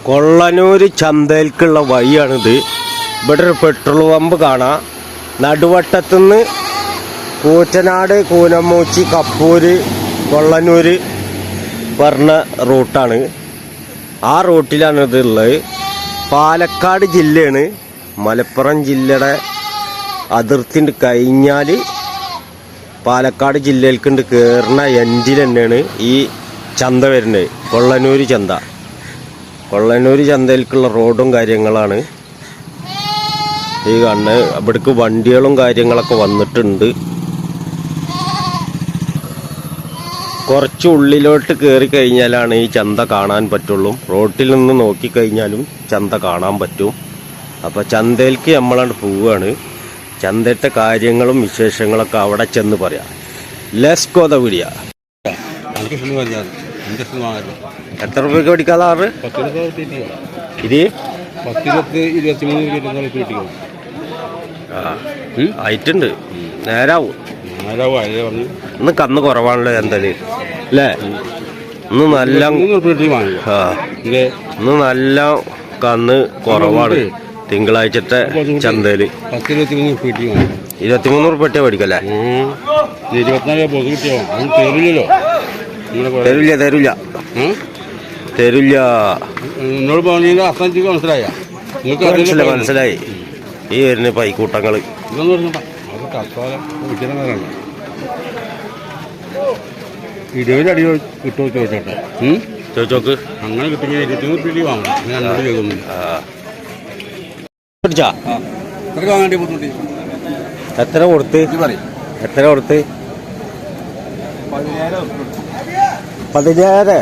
കൊള്ളനൂർ ചന്തയിലേക്കുള്ള വഴിയാണിത്. ഇവിടെ ഒരു petrol pump കാണാം. നടുവട്ടത്തുനിന്ന് കൂറ്റനാട്, കൂനമൂച്ചി, കപ്പൂര്, കൊള്ളനൂര് പറഞ്ഞ റൂട്ടാണ്. ആ റൂട്ടിലാണ് ഇതുള്ളത്. പാലക്കാട് ജില്ലയാണ്. മലപ്പുറം ജില്ലയുടെ അതിർത്തി കഴിഞ്ഞാൽ പാലക്കാട് ജില്ലയിൽക്കുണ്ട് കയറുന്ന എൻഡിൽ തന്നെയാണ് ഈ ചന്ത വരുന്നത്. കൊള്ളനൂര് ചന്ത. കൊള്ളനൂര് ചന്തയിലേക്കുള്ള റോഡും കാര്യങ്ങളാണ് ഈ കാണുന്നത്. ഇവിടേക്ക് വണ്ടികളും കാര്യങ്ങളൊക്കെ വന്നിട്ടുണ്ട്. കുറച്ച് ഉള്ളിലോട്ട് കയറി കഴിഞ്ഞാലാണ് ഈ ചന്ത കാണാൻ പറ്റുള്ളൂ. റോട്ടിൽ നിന്ന് നോക്കിക്കഴിഞ്ഞാലും ചന്ത കാണാൻ പറ്റും. അപ്പോൾ ചന്തയിലേക്ക് നമ്മളാണ് പോവുകയാണ്. ചന്തത്തെ കാര്യങ്ങളും വിശേഷങ്ങളൊക്കെ അവിടെ ചെന്ന് പറയാം. Let's go the video. എത്ര രൂപയ്ക്ക് പഠിക്കാതെ ഇത് ആയിട്ടുണ്ട്. നേരാവും. ഇന്ന് കന്ന് കുറവാണല്ലോ എന്തായാലും അല്ലേ? ഇന്ന് നല്ല ഇന്ന് നല്ല കന്ന് കുറവാണ്. തിങ്കളാഴ്ചത്തെ ചന്തയില് 23 റുപ്യ മേടിക്കല്ലേ? തരില്ല തരില്ല തരില്ല. മനസ്സിലായി. ഈ വരുന്ന പൈക്കൂട്ടങ്ങള് അടി കിട്ടുമോ ചോദിച്ചോട്ടെ. ചോദിച്ചോക്ക്. അങ്ങനെ കിട്ടുമെങ്കിൽ 23 റുപ്യ വാങ്ങും. എത്ര കൊടുത്ത്? എത്ര കൊടുത്ത്? 17.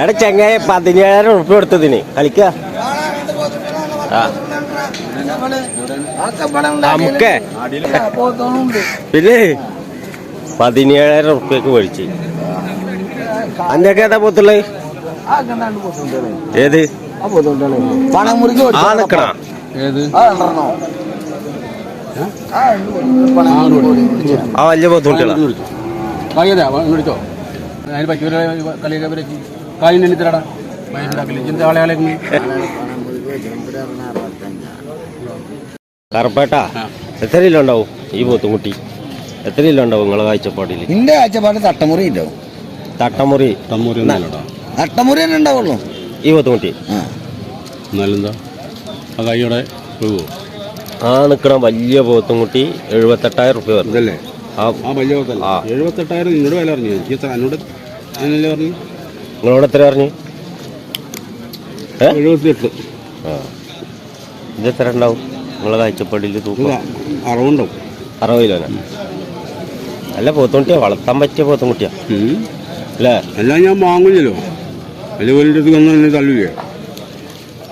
എടാ ചെങ്ങായ 17,000 റുപ്യ കൊടുത്തതിന് കളിക്ക. നമുക്ക് പിന്നെ 17,000 റുപ്യക്ക് മേടിച്ച്. അന്റെയൊക്കെ ഏതാ പോത്തുള്ളത്? ഏത് ആ നിക്കണ? ആ വലിയ പോത്തുകുട്ടികളാ. കറപ്പേട്ടാ എത്ര കിലോ ഉണ്ടാവും ഈ പോത്തുംകുട്ടി? എത്ര കിലോ ഉണ്ടാവും നിങ്ങളെ കാഴ്ചപ്പാടിൽ? എന്റെ കാഴ്ചപ്പാട് തട്ടമുറി ഉണ്ടാവും. തട്ടമുറി തട്ടമുറി തന്നെ ഉണ്ടാവുള്ളൂ ഈ പോത്തുംകുട്ടി. എന്നാലെന്താ ആ കൈയോടെ പോകുമോ? ആ നിക്കണ വലിയ പോത്തുംകുട്ടി 78,000 റുപ്യ വരുന്നല്ലേ? ആ വലിയ പോത്തല്ല 78,000. നിന്നോട് വില പറഞ്ഞു. എനിക്ക് എന്നോട് എന്നല്ലേ പറഞ്ഞു? നിങ്ങളോട് എത്ര പറഞ്ഞു? 78. ആ ഇതെത്ര ഉണ്ടാവും നിങ്ങളെ കാഴ്ചപ്പാടിൽ? തൂക്കം 60 ഉണ്ടാവും. 60 കിലോനാ? നല്ല പോത്തുംകുട്ടിയാ, വളർത്താൻ പറ്റിയ പോത്തുംകുട്ടിയാ അല്ലേ? എല്ലാം ഞാൻ വാങ്ങില്ലല്ലോ. വലിയ വലിയ കന്ന് തള്ളില്ലേ?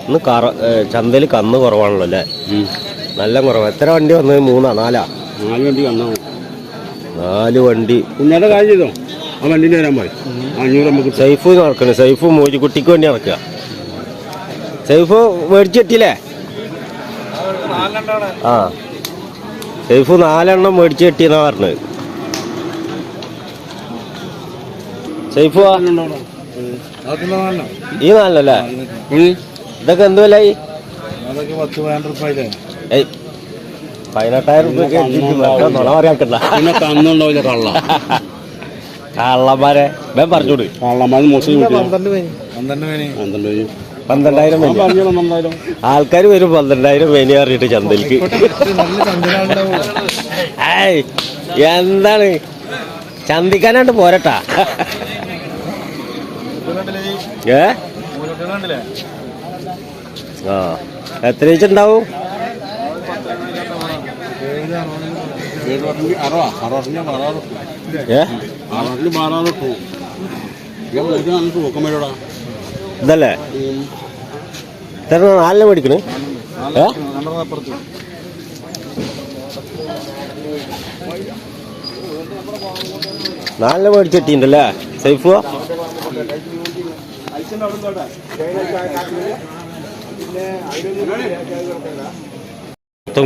ഇന്ന് ചന്തയിൽ കന്ന് കുറവാണല്ലോ അല്ലേ? നല്ല കുറവ്. എത്ര വണ്ടി വന്നത്? 3 4 4 വണ്ടി കന്നാ. 4 വണ്ടി. കുഞ്ഞാടെ കാര്യം ചെയ്തോ? ആ വണ്ടിൻ്റെ വരാൻ പോയി 500 നമുക്ക്. സൈഫ് നടക്കണേ. സൈഫ് മോജിക്കുട്ടിക്ക് വേണ്ടി നടക്കുക. സൈഫ് മേടിച്ചെത്തിയില്ലേ? ആ സൈഫ് 4 എണ്ണം മേടിച്ച് കെട്ടിയെന്നാ പറഞ്ഞത്. സൈഫ് ഈ 4 അല്ലേ? ഇതൊക്കെ എന്ത് വിലയായി? 18,000 റുപ്യ. നുണ പറയാക്കണ്ട. കള്ളന്മാരെ വേം പറഞ്ഞോട്. കള്ളന്മാര് മോശം 12,000 ആൾക്കാർ വരും. 12,000 വേനി അറിയിട്ട് ചന്തയിലേക്ക്. ഏയ് എന്താണ് ചന്തിക്കാനാണ്ട് പോരട്ടാ. ആ എത്ര വെച്ചുണ്ടാവും? ഇതല്ലേ എത്ര? 4 മേടിക്കണേ? 4 മേടിച്ചിട്ടുണ്ടല്ലേ സൈഫ്?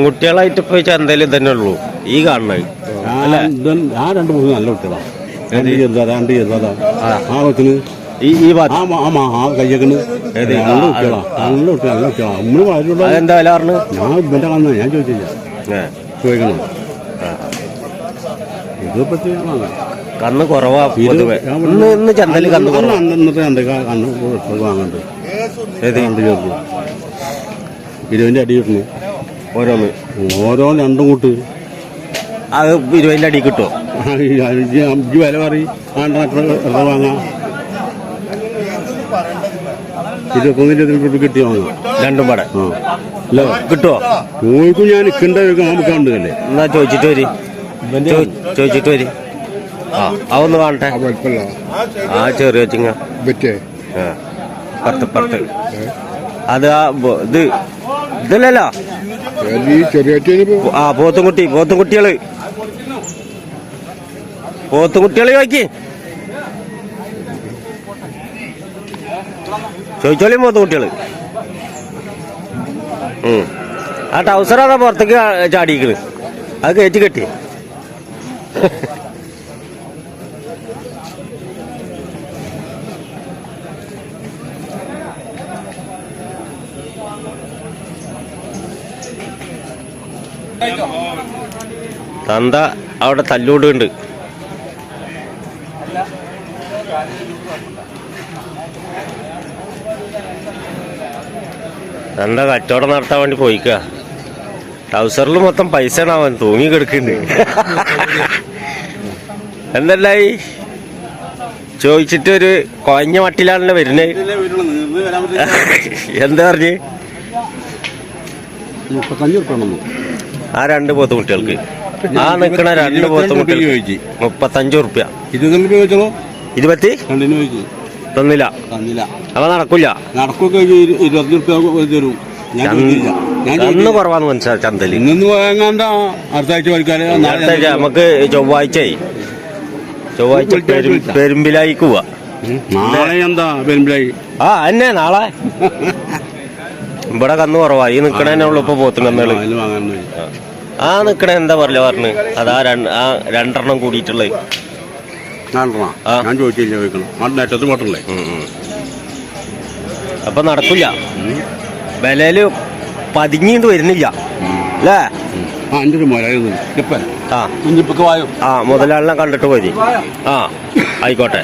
കുട്ടികളായിട്ട് പോയി ചന്തയിൽ തന്നെ ഉള്ളൂ ഈ കാണുന്നത്. ഞാൻ 2 3 നല്ല കുട്ടികളാണ്. 2 ചെറുതാ. ആ കൊച്ചിന് ഈ ഭാഗത്ത് ആ കയ്യക്കണ് ഏത്? നല്ല കുട്ടികളാ നല്ല കുട്ടികളാ നല്ല കുട്ടികളാ നമ്മള് വാരിയുള്ള അതെന്താ വില പറഞ്ഞു? ഞാൻ ഇവന്റെ കന്ന ഞാൻ ചോദിച്ചില്ല ചോദിക്കണം ഇത് പറ്റി കന്ന് കുറവാ പൊതുവെ. ഇന്ന് ചന്തല് കന്ന് കുറവാ. അന്നത്തെ കണ്ണ് വാങ്ങണ്ട് ഏത്? കണ്ട് ചേർന്നു 20 അടി കിട്ടുന്നു ഓരോന്ന് രണ്ടും കൂട്ട് അത് 20 അടി കിട്ടുമോ? അഞ്ച് വില പറയും വാങ്ങാം 21 കിട്ടി വാങ്ങാം രണ്ടും പടം അല്ല കിട്ടുമോ? ചോദിക്കും ഞാൻ നിൽക്കണ്ട നമുക്ക് കണ്ടല്ലേ എന്നാ ചോദിച്ചിട്ട് വരി, ചോദിച്ചിട്ട് വരി. അതൊന്ന് കാണട്ടെ. ആ ചെറിയ ചിങ്ങ പത്ത് അത് ഇതല്ലല്ലോ. ആ പോത്തുംകുട്ടികള് ചോദിക്ക്, ചോദിച്ചോളി പോത്തുംകുട്ടികള്. ആ ടൗസറാ പുറത്തേക്ക് ചാടിക്കണ്, അത് കയറ്റി കെട്ടി. തന്ത അവിടെ തല്ലൂടുണ്ട്. തന്ത കച്ചവടം നടത്താൻ വേണ്ടി പോയിക്ക. ട്രൗസറിൽ മൊത്തം പൈസ അവൻ തൂങ്ങി കിടക്കുന്നുണ്ട്. എന്തല്ലായി ചോദിച്ചിട്ട് ഒരു കൊഞ്ഞ മട്ടിലാണല്ലോ വരുന്നത്. എന്താ പറഞ്ഞ്? 35 ആ 2 പോത്തുകുട്ടികൾക്ക്, ആ നിക്കണ 2 പോത്തുകുട്ടികൾക്ക് 35 ഉറുപ്പ്യ. 20 തന്നില്ല. അവ നടക്കില്ല. നടക്കൊക്കെ 20 ഉറുപ്പ്യ തരും. അന്ന് കുറവാന്ന് മനസ്സിലായി ചന്തല്. ഇന്നൊന്ന് വാങ്ങാണ്ട അടുത്ത ആഴ്ച പഠിക്കാതെ നമുക്ക് ചൊവ്വാഴ്ച പെരുമ്പിലായിക്ക് പോവാ. നാളെ എന്താ പെരുമ്പിലായി? ആ എന്നെ നാളെ ഇവിടെ കന്ന് കുറവാ. ഈ നിക്കണേ ഉള്ളു ഇപ്പൊ പോത്തും കന്നുകള്. ആ നിക്കണ എന്താ പറയില്ല പറഞ്ഞു. അതാ 2 കൂടിയിട്ടുള്ളത്. ഞാൻ ചോദിച്ചില്ല, ചോദിക്കണം നേറ്റത്ത് പോട്ടല്ലേ. അപ്പൊ നടക്കില്ല. വിലയില് പതിങ്ങിട്ട് വരുന്നില്ല അല്ലേ? എൻ്റെ ഒരു മുതലാളി ആ മുതലാളിനെ കണ്ടിട്ട് പോയി. ആ ആയിക്കോട്ടെ.